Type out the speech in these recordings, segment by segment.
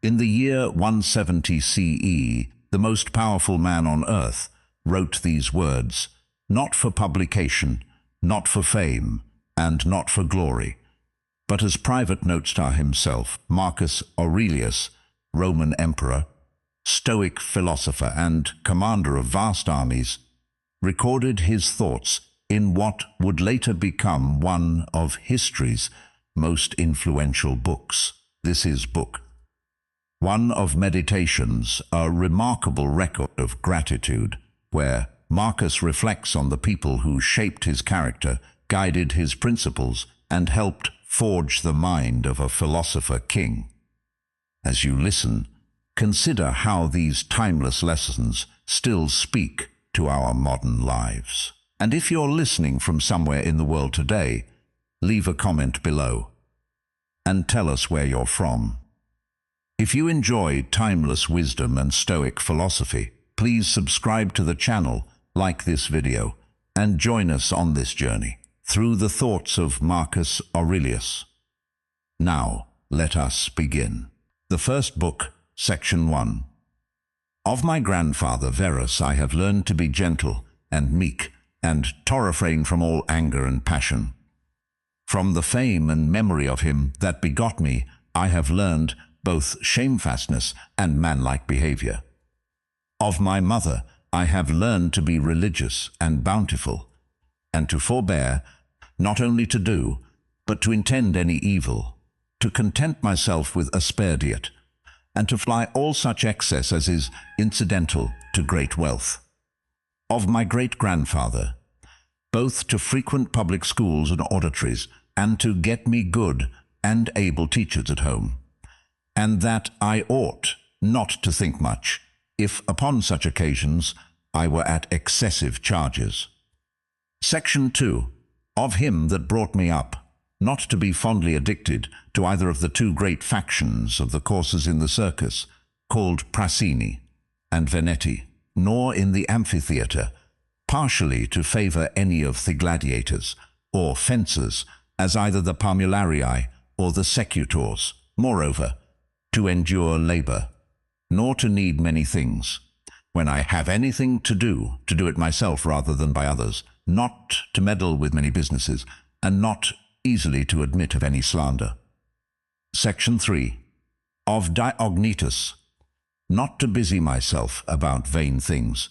In the year 170 CE, the most powerful man on earth wrote these words, not for publication, not for fame, and not for glory, but as private notes to himself. Marcus Aurelius, Roman emperor, Stoic philosopher, and commander of vast armies, recorded his thoughts in what would later become one of history's most influential books. This is Book One of Meditations, a remarkable record of gratitude, where Marcus reflects on the people who shaped his character, guided his principles, and helped forge the mind of a philosopher king. As you listen, consider how these timeless lessons still speak to our modern lives. And if you're listening from somewhere in the world today, leave a comment below and tell us where you're from. If you enjoy timeless wisdom and Stoic philosophy, please subscribe to the channel, like this video, and join us on this journey through the thoughts of Marcus Aurelius. Now, let us begin. The first book, Section 1. Of my grandfather Verus I have learned to be gentle and meek, and to refrain from all anger and passion. From the fame and memory of him that begot me, I have learned both shamefastness and manlike behavior. Of my mother I have learned to be religious and bountiful, and to forbear, not only to do, but to intend any evil, to content myself with asperdiet, and to fly all such excess as is incidental to great wealth. Of my great-grandfather, both to frequent public schools and auditories, and to get me good and able teachers at home, and that I ought not to think much, if upon such occasions I were at excessive charges. Section 2. Of him that brought me up, not to be fondly addicted to either of the two great factions of the coursers in the circus, called Prasini and Veneti, nor in the amphitheatre, partially to favour any of the gladiators, or fencers, as either the Parmularii or the secutors, moreover, to endure labour, nor to need many things, when I have anything to do it myself rather than by others, not to meddle with many businesses, and not easily to admit of any slander. Section 3. Of Diognetus, not to busy myself about vain things,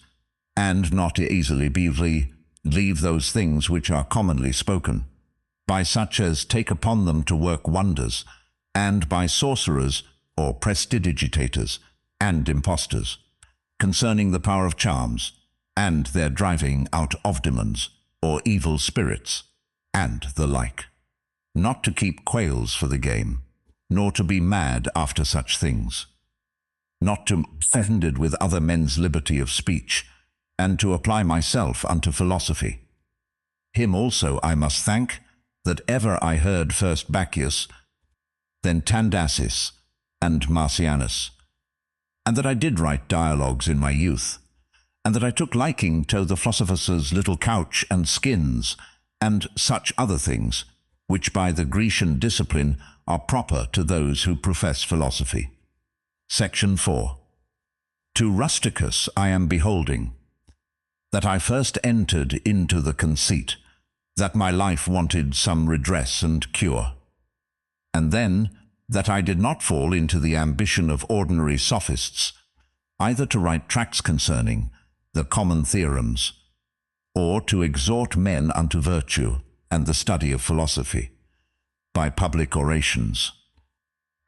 and not to easily leave those things which are commonly spoken, by such as take upon them to work wonders, and by sorcerers or prestidigitators and impostors, concerning the power of charms, and their driving out of demons, or evil spirits, and the like. Not to keep quails for the game, nor to be mad after such things. Not to be offended with other men's liberty of speech, and to apply myself unto philosophy. Him also I must thank, that ever I heard first Bacchius, then Tandasis, and Marcianus, and that I did write dialogues in my youth, and that I took liking to the philosophers' little couch and skins, and such other things, which by the Grecian discipline are proper to those who profess philosophy. Section 4. To Rusticus I am beholding, that I first entered into the conceit, that my life wanted some redress and cure, and then that I did not fall into the ambition of ordinary sophists, either to write tracts concerning the common theorems, or to exhort men unto virtue and the study of philosophy, by public orations,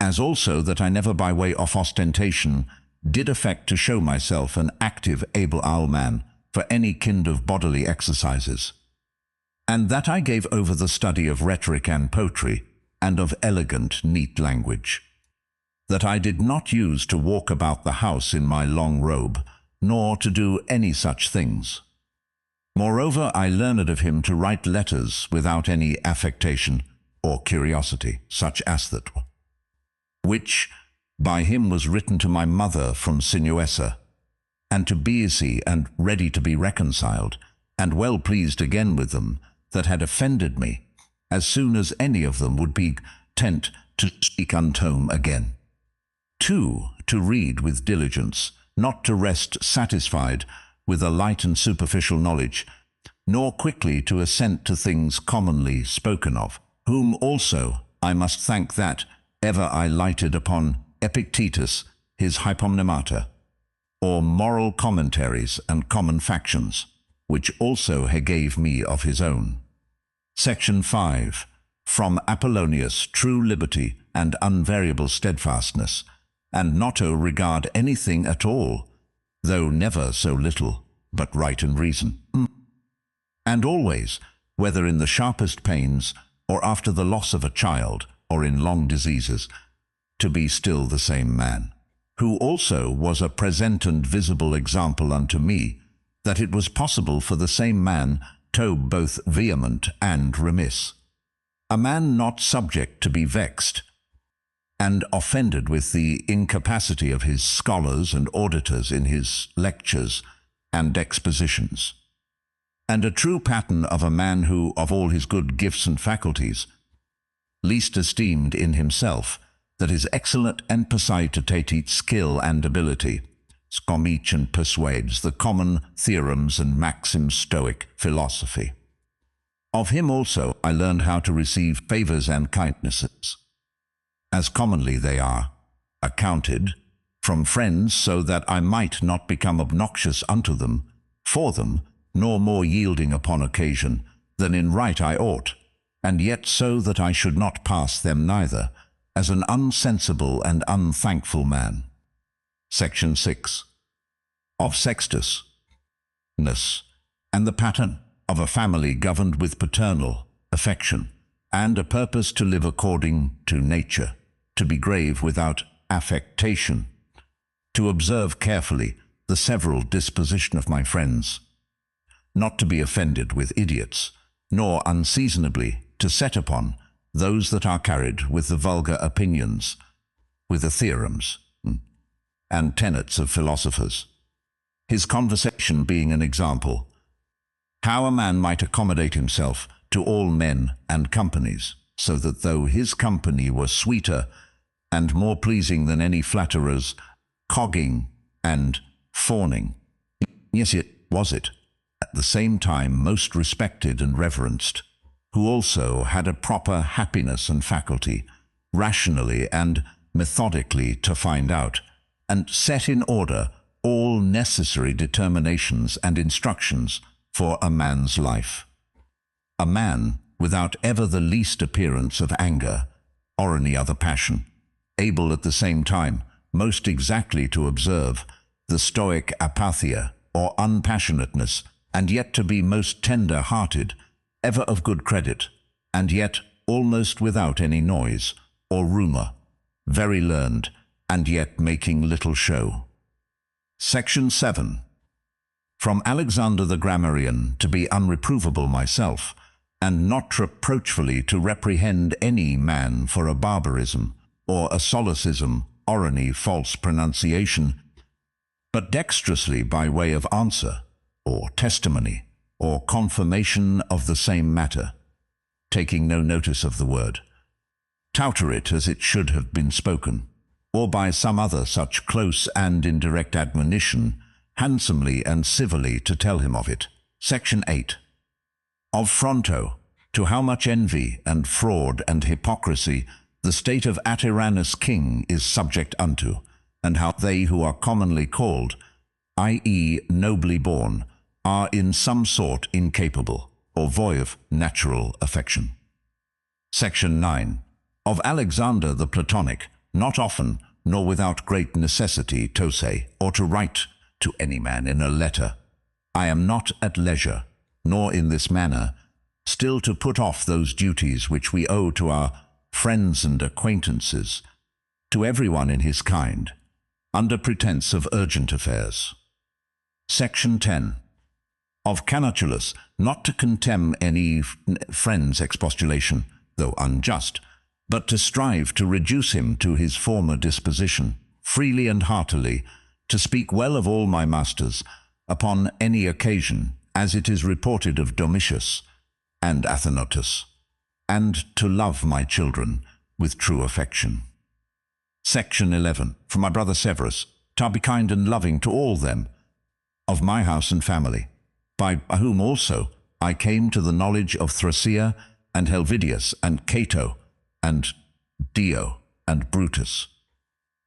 as also that I never by way of ostentation did affect to show myself an active able man for any kind of bodily exercises, and that I gave over the study of rhetoric and poetry, and of elegant, neat language, that I did not use to walk about the house in my long robe, nor to do any such things. Moreover, I learned of him to write letters without any affectation or curiosity, such as that which by him was written to my mother from Sinuessa, and to be easy and ready to be reconciled, and well pleased again with them that had offended me, as soon as any of them would be content to speak unto him again. 2. To read with diligence, not to rest satisfied with a light and superficial knowledge, nor quickly to assent to things commonly spoken of, whom also I must thank that ever I lighted upon Epictetus, his Hypomnemata, or moral commentaries and common factions, which also he gave me of his own. Section 5. From Apollonius, true liberty and unvariable steadfastness, and not to regard anything at all, though never so little, but right and reason. And always, whether in the sharpest pains, or after the loss of a child, or in long diseases, to be still the same man, who also was a present and visible example unto me, that it was possible for the same man to be both vehement and remiss, a man not subject to be vexed and offended with the incapacity of his scholars and auditors in his lectures and expositions, and a true pattern of a man who, of all his good gifts and faculties, least esteemed in himself that is excellent and positatate skill and ability, scomich and persuades the common theorems and maxims Stoic philosophy. Of him also I learned how to receive favors and kindnesses, as commonly they are accounted, from friends, so that I might not become obnoxious unto them, for them, nor more yielding upon occasion than in right I ought, and yet so that I should not pass them neither, as an unsensible and unthankful man. Section 6. Of Sextus, and the pattern of a family governed with paternal affection, and a purpose to live according to nature, to be grave without affectation, to observe carefully the several disposition of my friends, not to be offended with idiots, nor unseasonably to set upon those that are carried with the vulgar opinions, with the theorems and tenets of philosophers. His conversation being an example, how a man might accommodate himself to all men and companies, so that though his company were sweeter and more pleasing than any flatterer's cogging and fawning, yes, it was it, at the same time most respected and reverenced, who also had a proper happiness and faculty, rationally and methodically to find out, and set in order all necessary determinations and instructions for a man's life. A man without ever the least appearance of anger or any other passion, able at the same time most exactly to observe the Stoic apatheia or unpassionateness, and yet to be most tender-hearted, ever of good credit, and yet almost without any noise or rumour, very learned, and yet making little show. Section 7. From Alexander the Grammarian, to be unreprovable myself, and not reproachfully to reprehend any man for a barbarism, or a solecism, or any false pronunciation, but dexterously by way of answer, or testimony, or confirmation of the same matter, taking no notice of the word, tutor it as it should have been spoken, or by some other such close and indirect admonition, handsomely and civilly to tell him of it. Section 8. Of Fronto, to how much envy and fraud and hypocrisy the state of a tyrannous king is subject unto, and how they who are commonly called, i.e. nobly born, are in some sort incapable, or void of natural affection. Section 9. Of Alexander the Platonic, not often, nor without great necessity to say, or to write to any man in a letter, I am not at leisure, nor in this manner, still to put off those duties which we owe to our friends and acquaintances, to everyone in his kind, under pretence of urgent affairs. Section 10. Of Canatulus, not to contemn any friend's expostulation, though unjust, but to strive to reduce him to his former disposition, freely and heartily, to speak well of all my masters, upon any occasion, as it is reported of Domitius and Athenotus, and to love my children with true affection. Section 11. From my brother Severus, to be kind and loving to all them of my house and family, by whom also I came to the knowledge of Thrasea and Helvidius and Cato and Dio and Brutus.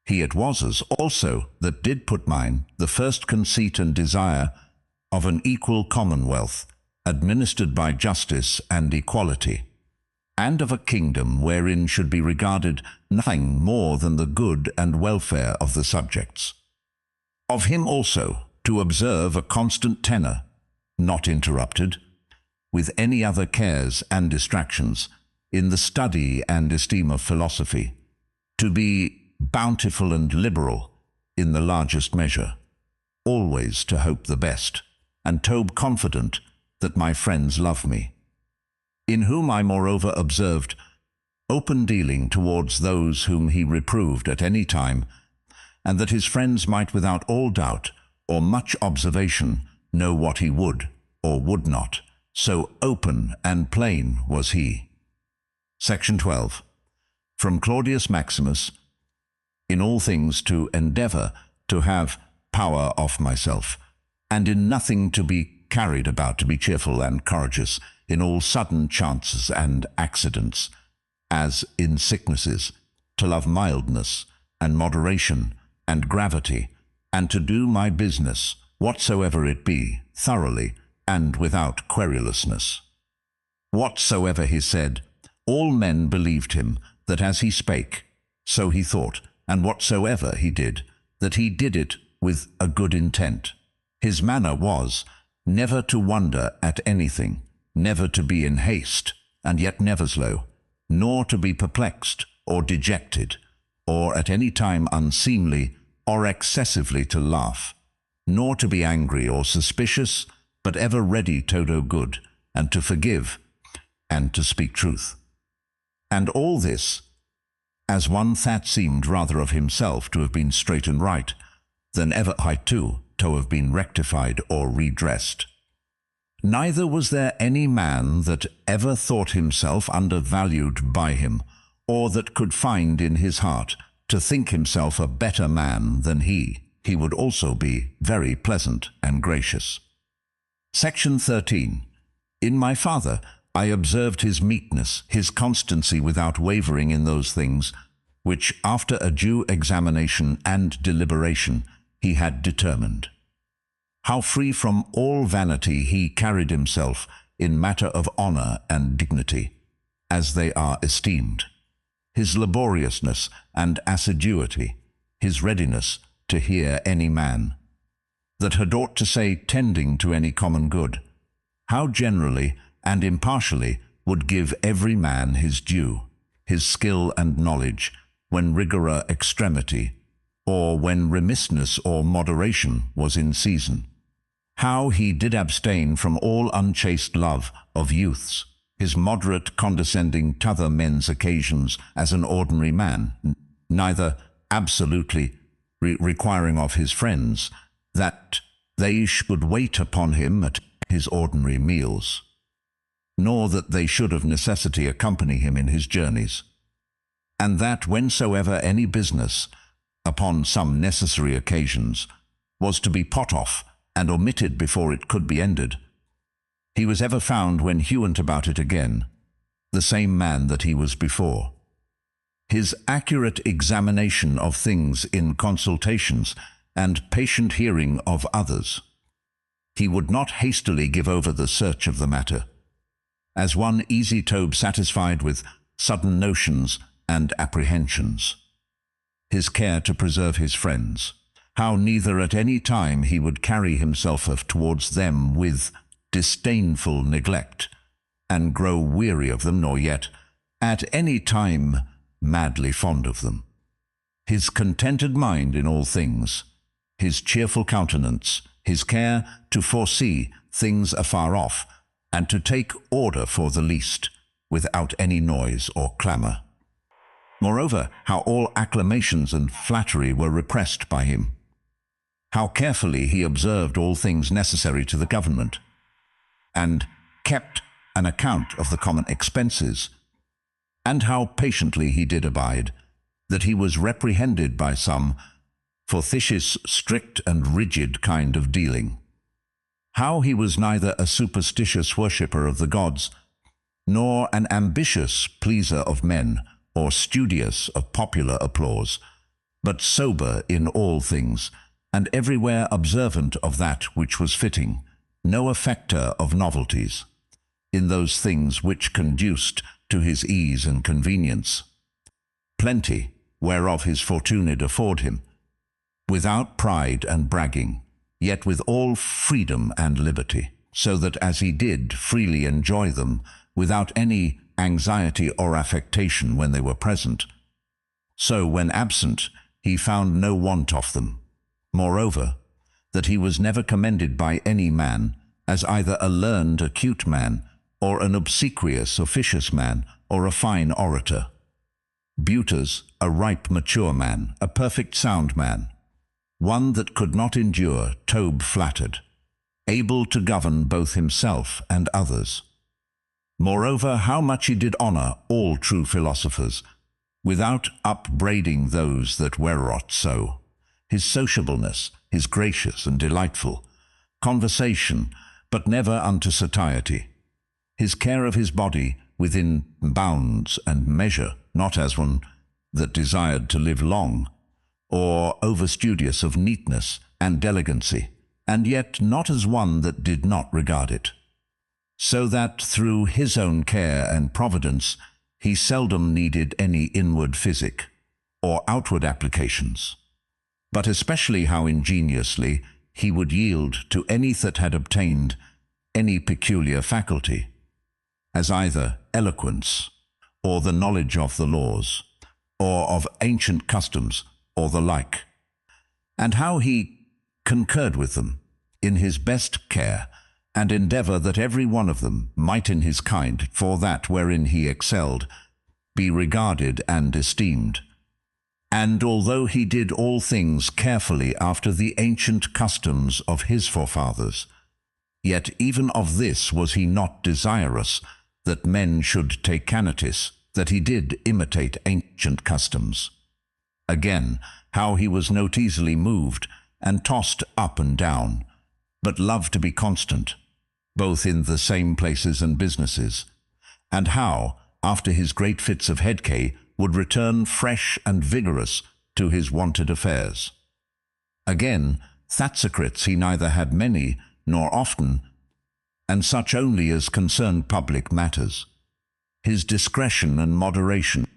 He it was as also that did put mine the first conceit and desire of an equal commonwealth, administered by justice and equality, and of a kingdom wherein should be regarded nothing more than the good and welfare of the subjects. Of him also to observe a constant tenor, not interrupted, with any other cares and distractions, in the study and esteem of philosophy, to be bountiful and liberal in the largest measure, always to hope the best, and to be confident that my friends love me, in whom I moreover observed open dealing towards those whom he reproved at any time, and that his friends might without all doubt or much observation know what he would or would not, so open and plain was he. Section 12. From Claudius Maximus, in all things to endeavour to have power of myself, and in nothing to be carried about, to be cheerful and courageous in all sudden chances and accidents, as in sicknesses, to love mildness and moderation and gravity, and to do my business, whatsoever it be, thoroughly and without querulousness. Whatsoever he said, all men believed him, that as he spake, so he thought, and whatsoever he did, that he did it with a good intent. His manner was never to wonder at anything, never to be in haste, and yet never slow, nor to be perplexed or dejected, or at any time unseemly or excessively to laugh, nor to be angry or suspicious, but ever ready to do good, and to forgive, and to speak truth. And all this, as one that seemed rather of himself to have been straight and right, than ever I too to have been rectified or redressed. Neither was there any man that ever thought himself undervalued by him, or that could find in his heart to think himself a better man than he. He would also be very pleasant and gracious. Section 13. In my father I observed his meekness, his constancy without wavering in those things, which after a due examination and deliberation he had determined. How free from all vanity he carried himself in matter of honour and dignity, as they are esteemed. His laboriousness and assiduity, his readiness to hear any man, that had aught to say tending to any common good, how generally and impartially would give every man his due, his skill and knowledge, when rigor extremity, or when remissness or moderation was in season. How he did abstain from all unchaste love of youths, his moderate condescending t'other men's occasions as an ordinary man, neither absolutely requiring of his friends that they should wait upon him at his ordinary meals, nor that they should of necessity accompany him in his journeys, and that whensoever any business, upon some necessary occasions, was to be put off and omitted before it could be ended, he was ever found when hewant about it again, the same man that he was before. His accurate examination of things in consultations and patient hearing of others, he would not hastily give over the search of the matter, as one easy to be satisfied with sudden notions and apprehensions. His care to preserve his friends, how neither at any time he would carry himself towards them with disdainful neglect, and grow weary of them, nor yet at any time madly fond of them. His contented mind in all things, his cheerful countenance, his care to foresee things afar off, and to take order for the least, without any noise or clamour. Moreover, how all acclamations and flattery were repressed by him. How carefully he observed all things necessary to the government, and kept an account of the common expenses, and how patiently he did abide, that he was reprehended by some for this strict and rigid kind of dealing. How he was neither a superstitious worshipper of the gods, nor an ambitious pleaser of men, or studious of popular applause, but sober in all things, and everywhere observant of that which was fitting, no affecter of novelties, in those things which conduced to his ease and convenience. Plenty, whereof his fortune did afford him, without pride and bragging, yet with all freedom and liberty, so that as he did freely enjoy them, without any anxiety or affectation when they were present, so when absent he found no want of them. Moreover, that he was never commended by any man as either a learned, acute man, or an obsequious, officious man, or a fine orator. Butas, a ripe, mature man, a perfect sound man, one that could not endure Tob flattered, able to govern both himself and others. Moreover, how much he did honor all true philosophers, without upbraiding those that were so. His sociableness, his gracious and delightful conversation, but never unto satiety. His care of his body within bounds and measure, not as one that desired to live long, or overstudious of neatness and delicacy, and yet not as one that did not regard it. So that through his own care and providence he seldom needed any inward physic, or outward applications, but especially how ingeniously he would yield to any that had obtained any peculiar faculty, as either eloquence, or the knowledge of the laws, or of ancient customs, or the like, and how he concurred with them in his best care, and endeavor that every one of them might in his kind, for that wherein he excelled, be regarded and esteemed. And although he did all things carefully after the ancient customs of his forefathers, yet even of this was he not desirous, that men should take notice that he did imitate ancient customs. Again, how he was not easily moved and tossed up and down, but loved to be constant, both in the same places and businesses, and how, after his great fits of headcay, would return fresh and vigorous to his wonted affairs. Again, Thatsocrates he neither had many nor often, and such only as concerned public matters. His discretion and moderation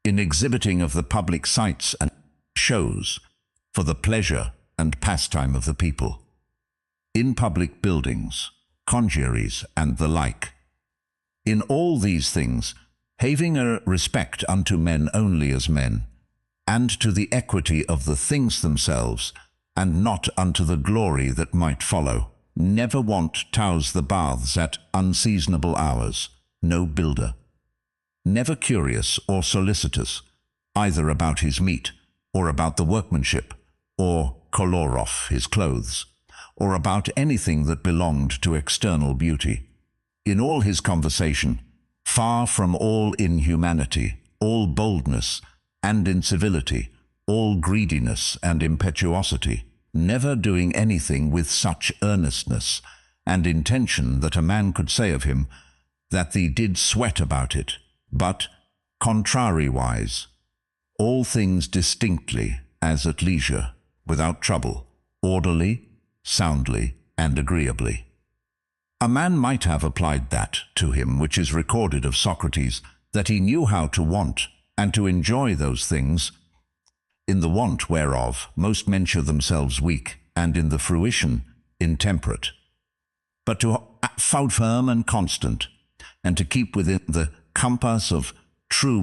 in exhibiting of the public sights and shows for the pleasure and pastime of the people, in public buildings, congeries, and the like. In all these things, having a respect unto men only as men, and to the equity of the things themselves, and not unto the glory that might follow, never wont touse the baths at unseasonable hours, no builder. Never curious or solicitous, either about his meat, or about the workmanship, or colour of his clothes, or about anything that belonged to external beauty. In all his conversation, far from all inhumanity, all boldness and incivility, all greediness and impetuosity, never doing anything with such earnestness and intention that a man could say of him that he did sweat about it, but, contrariwise, all things distinctly, as at leisure, without trouble, orderly, soundly, and agreeably. A man might have applied that to him which is recorded of Socrates, that he knew how to want and to enjoy those things, in the want whereof most men show themselves weak, and in the fruition intemperate. But to hold firm and constant, and to keep within the compass of true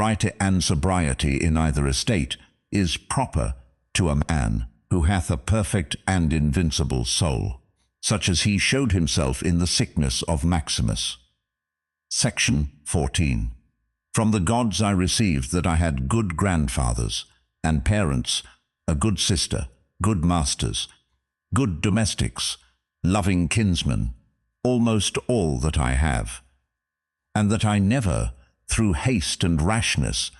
sobriety and sobriety in either estate, is proper to a man who hath a perfect and invincible soul, such as he showed himself in the sickness of Maximus. Section 14. From the gods I received that I had good grandfathers, and parents, a good sister, good masters, good domestics, loving kinsmen, almost all that I have, and that I never, through haste and rashness,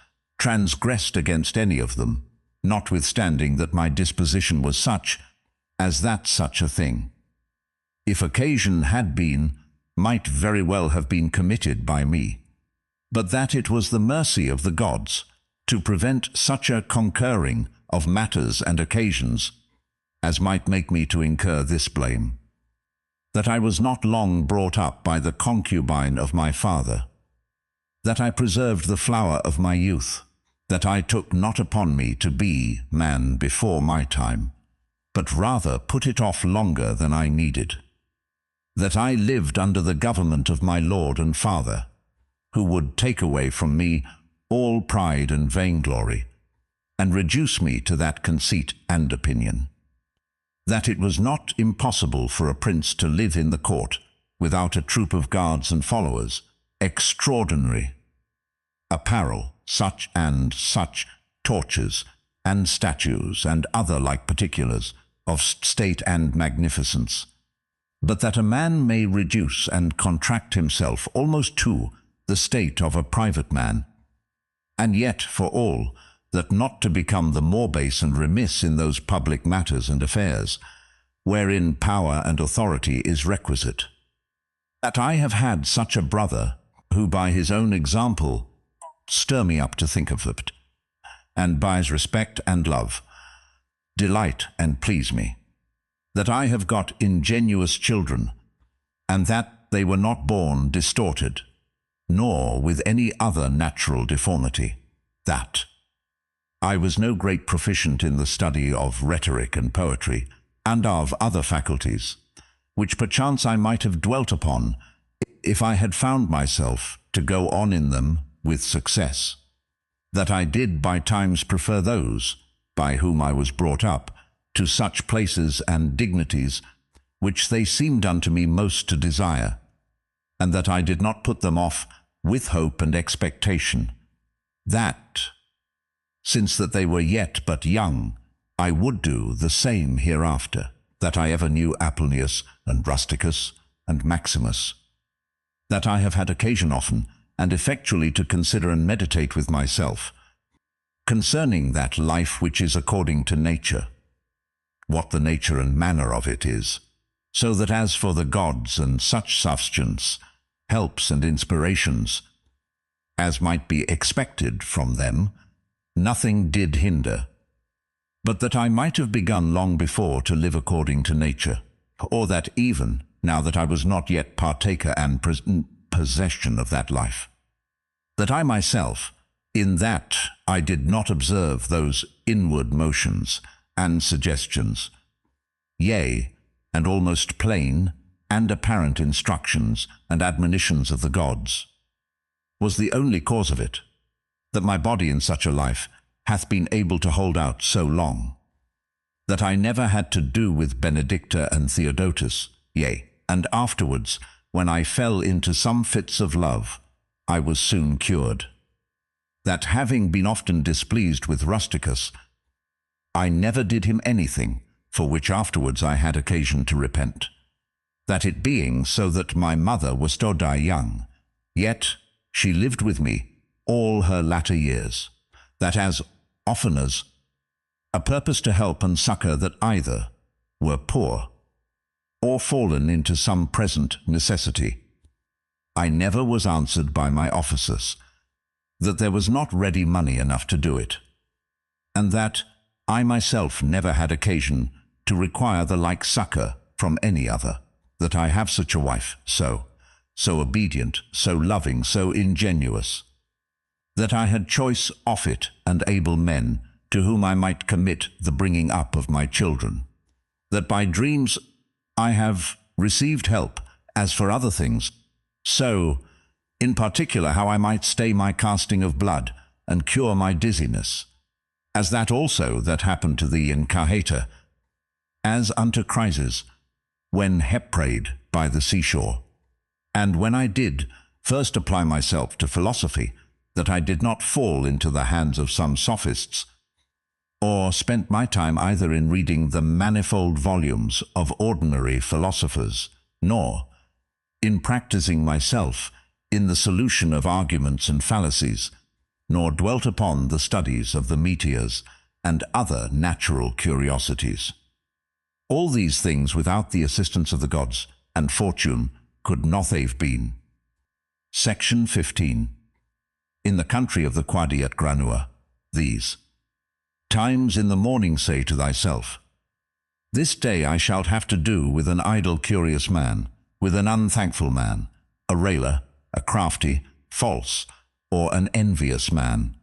transgressed against any of them, notwithstanding that my disposition was such as that such a thing, if occasion had been, might very well have been committed by me, but that it was the mercy of the gods to prevent such a concurring of matters and occasions as might make me to incur this blame, that I was not long brought up by the concubine of my father, that I preserved the flower of my youth, that I took not upon me to be man before my time, but rather put it off longer than I needed, that I lived under the government of my Lord and Father, who would take away from me all pride and vainglory, and reduce me to that conceit and opinion, that it was not impossible for a prince to live in the court without a troop of guards and followers, extraordinary apparel, such and such, torches and statues and other like particulars of state and magnificence, but that a man may reduce and contract himself almost to the state of a private man, and yet for all that not to become the more base and remiss in those public matters and affairs, wherein power and authority is requisite. That I have had such a brother, who by his own example stir me up to think of it, and by his respect and love delight and please me, that I have got ingenuous children, and that they were not born distorted, nor with any other natural deformity, that I was no great proficient in the study of rhetoric and poetry, and of other faculties, which perchance I might have dwelt upon if I had found myself to go on in them with success, that I did by times prefer those by whom I was brought up to such places and dignities which they seemed unto me most to desire, and that I did not put them off with hope and expectation, that, since that they were yet but young, I would do the same hereafter, that I ever knew Apollonius and Rusticus and Maximus, that I have had occasion often and effectually to consider and meditate with myself, concerning that life which is according to nature, what the nature and manner of it is, so that as for the gods and such substance, helps and inspirations, as might be expected from them, nothing did hinder, but that I might have begun long before to live according to nature, or that even, now that I was not yet partaker and possession of that life, that I myself, in that I did not observe those inward motions and suggestions, yea, and almost plain and apparent instructions and admonitions of the gods, was the only cause of it, that my body in such a life hath been able to hold out so long, that I never had to do with Benedicta and Theodotus, yea, and afterwards, when I fell into some fits of love, I was soon cured, that having been often displeased with Rusticus, I never did him anything for which afterwards I had occasion to repent, that it being so that my mother was to die young, yet she lived with me all her latter years, that as often as a purpose to help and succor that either were poor or fallen into some present necessity, I never was answered by my officers, that there was not ready money enough to do it, and that I myself never had occasion to require the like succor from any other, that I have such a wife, so obedient, so loving, so ingenuous, that I had choice of it and able men to whom I might commit the bringing up of my children, that by dreams I have received help as for other things, so in particular how I might stay my casting of blood and cure my dizziness, as that also that happened to thee in Carhata, as unto Chryses, when prayed by the seashore. And when I did first apply myself to philosophy, that I did not fall into the hands of some sophists, or spent my time either in reading the manifold volumes of ordinary philosophers, nor in practicing myself in the solution of arguments and fallacies, nor dwelt upon the studies of the meteors and other natural curiosities. All these things without the assistance of the gods and fortune could not have been. Section 15. In the country of the Quadi at Granua, these times in the morning say to thyself, this day I shalt have to do with an idle curious man, with an unthankful man, a railer, a crafty, false, or an envious man,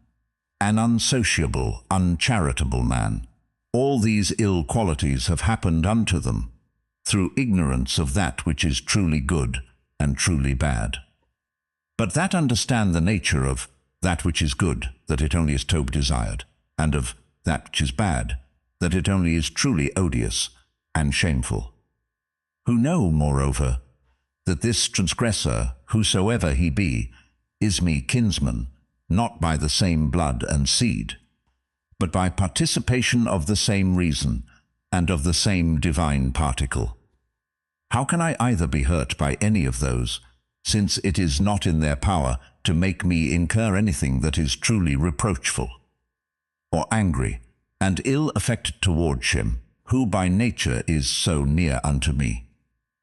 an unsociable, uncharitable man. All these ill qualities have happened unto them, through ignorance of that which is truly good and truly bad. But that understand the nature of that which is good, that it only is to be desired, and of that which is bad, that it only is truly odious and shameful. Who know, moreover, that this transgressor, whosoever he be, is me kinsman, not by the same blood and seed, but by participation of the same reason, and of the same divine particle. How can I either be hurt by any of those, since it is not in their power to make me incur anything that is truly reproachful, or angry, and ill affected towards him, who by nature is so near unto me?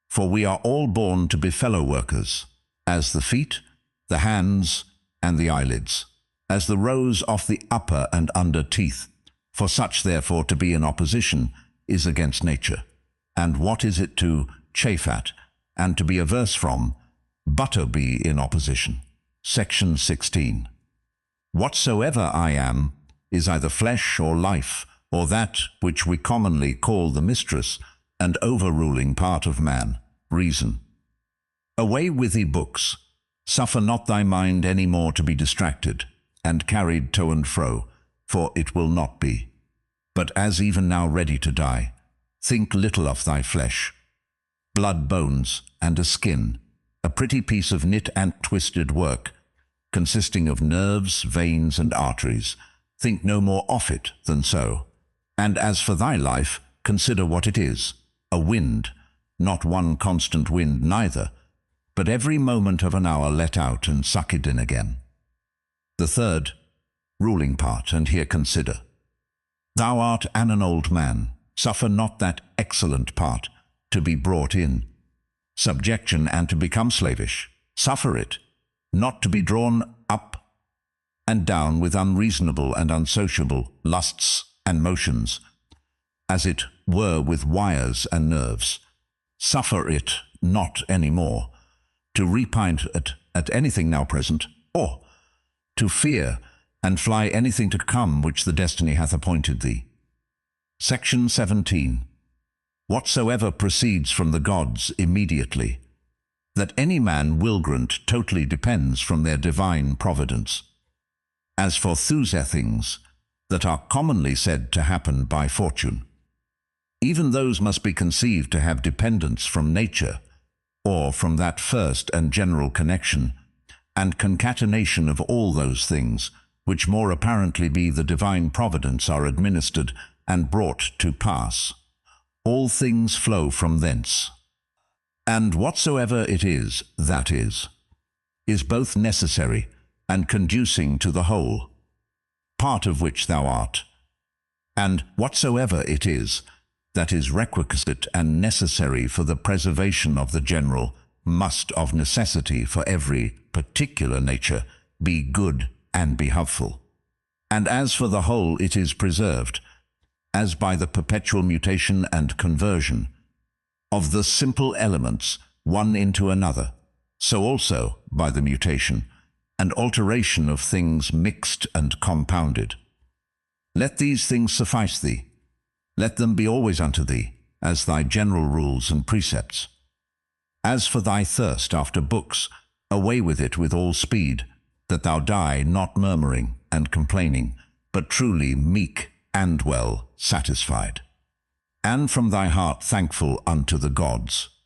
For we are all born to be fellow workers, as the feet, the hands, and the eyelids, as the rows of the upper and under teeth. For such therefore to be in opposition is against nature. And what is it to chafe at, and to be averse from, but to be in opposition? Section 16. Whatsoever I am is either flesh or life, or that which we commonly call the mistress and overruling part of man, reason. Away with thee books, suffer not thy mind any more to be distracted, and carried to and fro, for it will not be. But as even now ready to die, think little of thy flesh, blood, bones, and a skin, a pretty piece of knit and twisted work, consisting of nerves, veins, and arteries. Think no more of it than so. And as for thy life, consider what it is, a wind, not one constant wind neither, but every moment of an hour let out and suck it in again. The third, ruling part, and here consider. Thou art an old man, suffer not that excellent part to be brought in subjection and to become slavish. Suffer it, not to be drawn up and down with unreasonable and unsociable lusts and motions, as it were with wires and nerves. Suffer it not any more to repine at anything now present, or to fear and fly anything to come which the destiny hath appointed thee. Section 17. Whatsoever proceeds from the gods immediately, that any man will grant totally depends from their divine providence. As for those things that are commonly said to happen by fortune, even those must be conceived to have dependence from nature, or from that first and general connection and concatenation of all those things, which more apparently be the divine providence, are administered and brought to pass. All things flow from thence. And whatsoever it is that is both necessary and conducing to the whole, part of which thou art. And whatsoever it is that is requisite and necessary for the preservation of the general, must of necessity for every particular nature be good and be helpful. And as for the whole, it is preserved, as by the perpetual mutation and conversion of the simple elements one into another, so also by the mutation and alteration of things mixed and compounded. Let these things suffice thee. Let them be always unto thee, as thy general rules and precepts. As for thy thirst after books, away with it with all speed, that thou die not murmuring and complaining, but truly meek and well satisfied, and from thy heart thankful unto the gods.